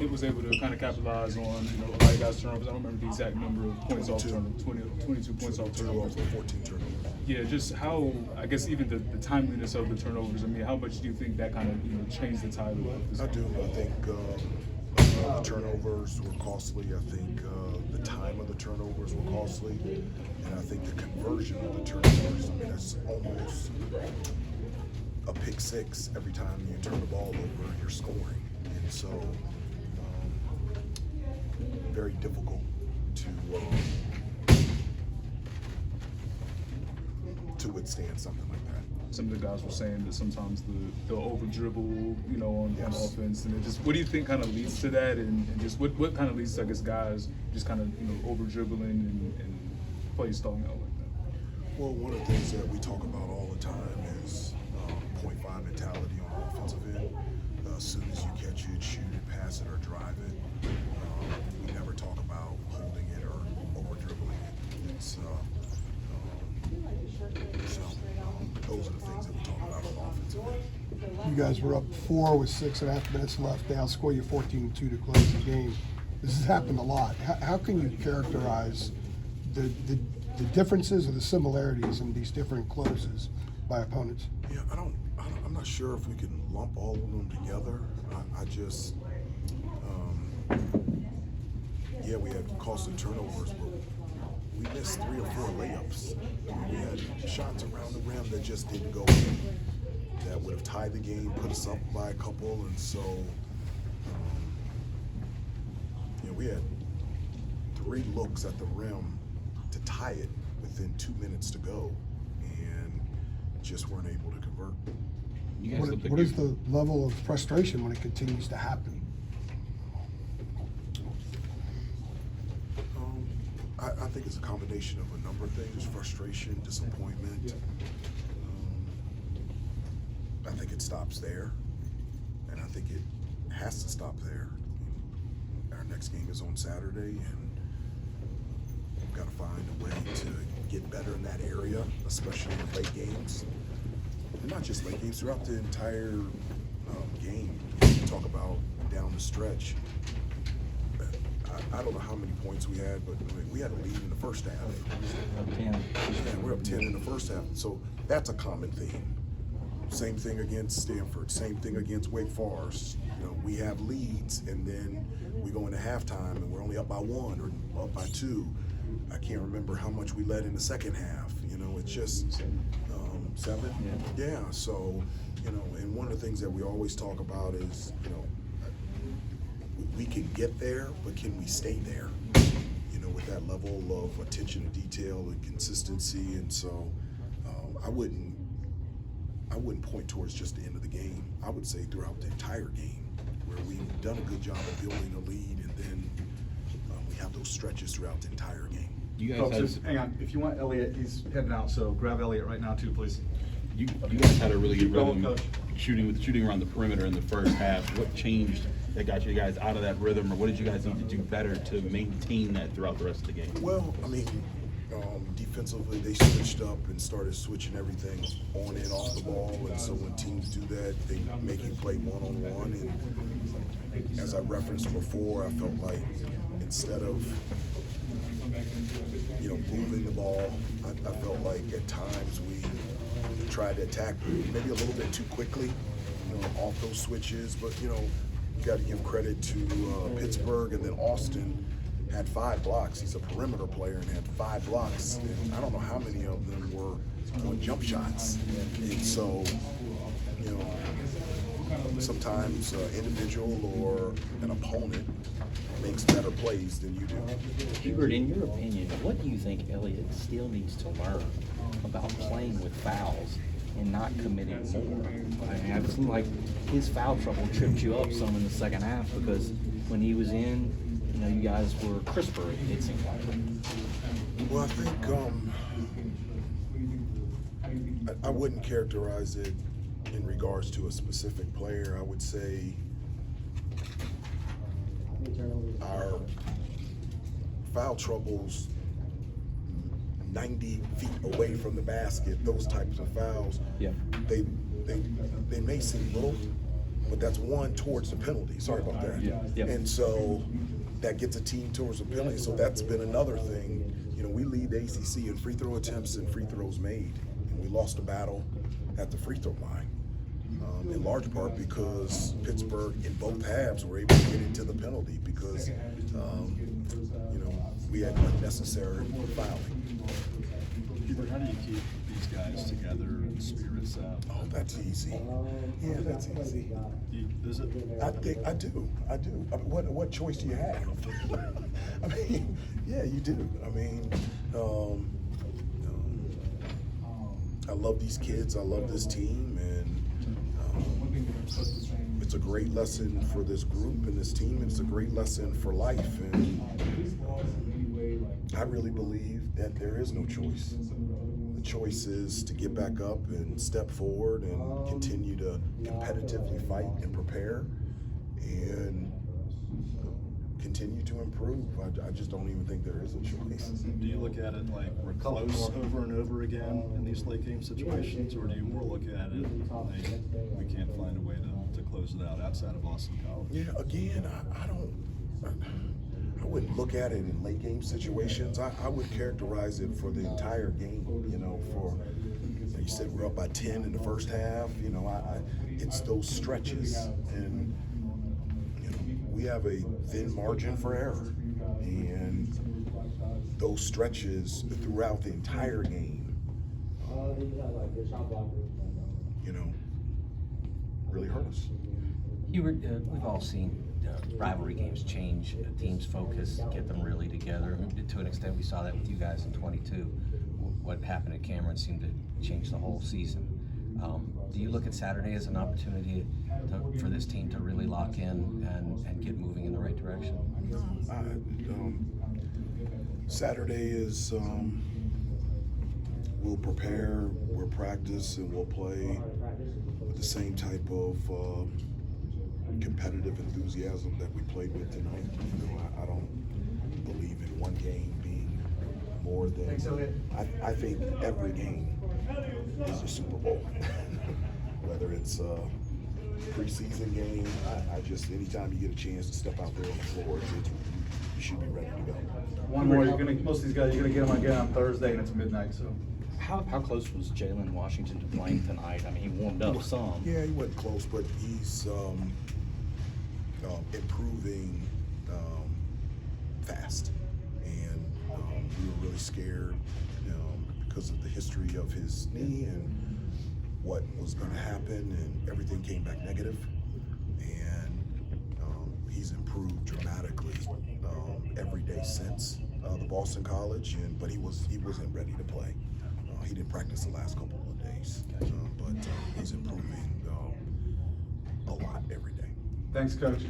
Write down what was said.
Pitt was able to kind of capitalize on, a lot of guys' turnovers. I don't remember the exact number of points off turnovers, 22 points off turnovers. 14 turnovers. Yeah, just how, I guess, even the timeliness of the turnovers. I mean, how much do you think that kind of, changed the tide of this? I do. I think the turnovers were costly. I think the time of the turnovers were costly. And I think the conversion of the turnovers, that's almost a pick six every time you turn the ball over, you're scoring. And so, very difficult to withstand something like that. Some of the guys were saying that sometimes they'll over dribble, on offense, and it just, what do you think kind of leads to that, and just what kind of leads to, I guess, guys just kind of over dribbling and play stalling out like that? Well, one of the things that we talk about all the time is 0.5 mentality on the offensive end. As soon as you catch it, shoot it, pass it, or drive it. We never talk about holding it or over dribbling it. It's those are the things that we talk about on the offensive end. You guys were up 4 with 6.5 minutes left. They outscore you 14-2 to close the game. This has happened a lot. How can you characterize the differences or the similarities in these different closes by opponents? Yeah, I'm not sure if we can lump all of them together. I just, we had costly turnovers, but we missed 3 or 4 layups. We had shots around the rim that just didn't go in. That would have tied the game, put us up by a couple, and so, we had 3 looks at the rim to tie it within 2 minutes to go, and just weren't able to convert. What is the level of frustration when it continues to happen? I think it's a combination of a number of things: frustration, disappointment. I think it stops there, and I think it has to stop there. Our next game is on Saturday, and we've got to find a way to get better in that area, especially in late games. And not just late games, throughout the entire game. You talk about down the stretch. I don't know how many points we had, but we had a lead in the first half. Up 10. Yeah, we're up 10 in the first half. So that's a common theme. Same thing against Stanford, same thing against Wake Forest. We have leads, and then we go into halftime and we're only up by 1 or up by 2. I can't remember how much we led in the second half. It's just 7. Yeah. So, and one of the things that we always talk about is, we can get there, but can we stay there? With that level of attention to detail and consistency. And so, I wouldn't point towards just the end of the game. I would say throughout the entire game, where we've done a good job of building a lead, and then we have those stretches throughout the entire game. You guys just hang on. If you want Elliott, he's heading out, so grab Elliott right now too, please. You guys had a really good Keep going, rhythm Coach. shooting around the perimeter in the first half. What changed that got you guys out of that rhythm, or what did you guys need to do better to maintain that throughout the rest of the game? Well, defensively, they switched up and started switching everything on and off the ball, and so when teams do that, they make you play one-on-one. And as I referenced before, I felt like instead of moving the ball, I felt like at times we tried to attack maybe a little bit too quickly, off those switches. But you got to give credit to Pittsburgh, and then Austin had 5 blocks. He's a perimeter player and had 5 blocks. And I don't know how many of them were on jump shots. And so, sometimes an individual or an opponent makes better plays than you do. Hubert, in your opinion, what do you think Elliott still needs to learn about playing with fouls and not committing more? I mean, it seemed like his foul trouble tripped you up some in the second half, because when he was in, you guys were crisper, it seemed like. Well, I think I wouldn't characterize it in regards to a specific player. I would say our foul troubles 90 feet away from the basket, those types of fouls, they may seem little, but that's one towards the penalty. Sorry about that. Yeah. And so that gets a team towards the penalty. So that's been another thing. You know, we lead the ACC in free throw attempts and free throws made, and we lost the battle at the free throw line. In large part because Pittsburgh in both halves were able to get into the penalty because, you know, we had unnecessary fouling. Hubert, how do you keep these guys together and spirits up? Oh, that's easy. Yeah, that's easy. Is it? I do. I mean, what choice do you have? I mean, yeah, you do. I mean, I love these kids. I love this team, and it's a great lesson for this group and this team, and it's a great lesson for life. And I really believe that there is no choice. The choice is to get back up and step forward and continue to competitively fight and prepare and continue to improve. I just don't even think there is a choice. Do you look at it like we're close over and over again in these late game situations, or do you more look at it like we can't find a way to close it out outside of Boston College? Yeah, again, I wouldn't look at it in late game situations. I would characterize it for the entire game. You know, you said we're up by 10 in the first half. You know, it's those stretches, and you know, we have a thin margin for error, and those stretches throughout the entire game, you know, really hurt us. Hubert, we've all seen rivalry games change teams' focus, get them really together. To an extent, we saw that with you guys in 22. What happened at Cameron seemed to change the whole season. Do you look at Saturday as an opportunity for this team to really lock in and get moving in the right direction? Saturday is, we'll prepare, we'll practice, and we'll play with the same type of competitive enthusiasm that we played with tonight. You know, I don't believe in one game being more than, I think every game is a Super Bowl. Whether it's a preseason game, I just, anytime you get a chance to step out there on the floor, you should be ready to go. One more, most of these guys, you're gonna get them again on Thursday, and it's midnight, so. How close was Jalen Washington to playing tonight? I mean, he warmed up some. Yeah, he wasn't close, but he's improving fast, and we were really scared because of the history of his knee and what was going to happen, and everything came back negative, and he's improved dramatically every day since the Boston College, but he wasn't ready to play. He didn't practice the last couple of days, but he's improving a lot every day. Thanks, Coach.